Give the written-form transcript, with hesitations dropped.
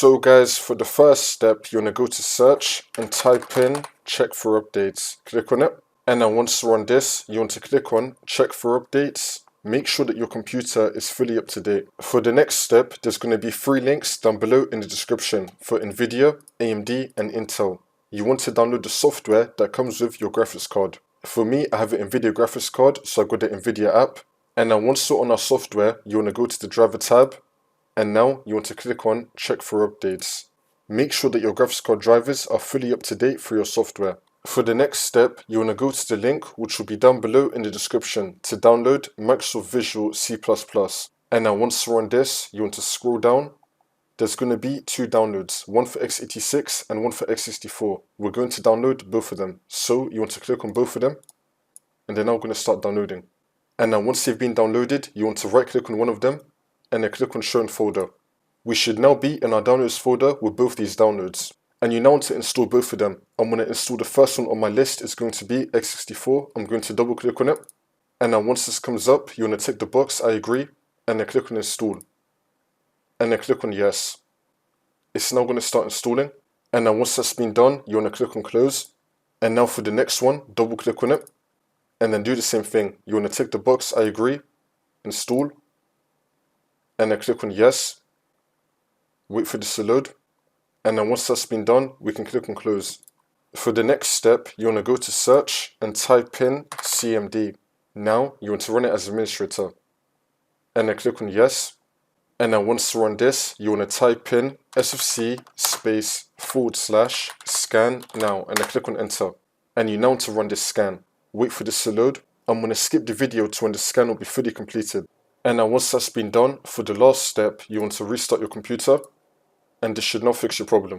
So guys, for the first step, you want to go to search and type in check for updates. Click on it. And then once you're on this, you want to click on check for updates. Make sure that your computer is fully up to date. For the next step, there's going to be 3 links down below in the description for NVIDIA, AMD and Intel. You want to download the software that comes with your graphics card. For me, I have an NVIDIA graphics card, so I got the NVIDIA app. And now once you're on our software, you want to go to the driver tab. And now you want to click on check for updates. Make sure that your graphics card drivers are fully up to date for your software. For the next step, you want to go to the link which will be down below in the description to download Microsoft Visual C++. And now once you're on this, you want to scroll down. There's going to be 2 downloads, one for x86 and one for x64. We're going to download both of them. So you want to click on both of them and they're now going to start downloading. And now once they've been downloaded, you want to right click on one of them and then click on show in folder. We should now be in our downloads folder with both these downloads. And you now want to install both of them. I'm going to install the first one on my list. It's going to be x64. I'm going to double click on it. And now once this comes up, you want to tick the box, I agree, and then click on install. And then click on yes. It's now going to start installing. And now once that's been done, you want to click on close. And now for the next one, double click on it. And then do the same thing. You want to tick the box, I agree, install. And then click on yes. Wait for this to load. And then once that's been done, we can click on close. For the next step, you want to go to search and type in CMD. Now, you want to run it as administrator. And then click on yes. And then once you're on this, you want to type in sfc space / scan now. And then click on enter. And you now want to run this scan. Wait for this to load. I'm going to skip the video to when the scan will be fully completed. And now once that's been done, for the last step, you want to restart your computer. And this should now fix your problem.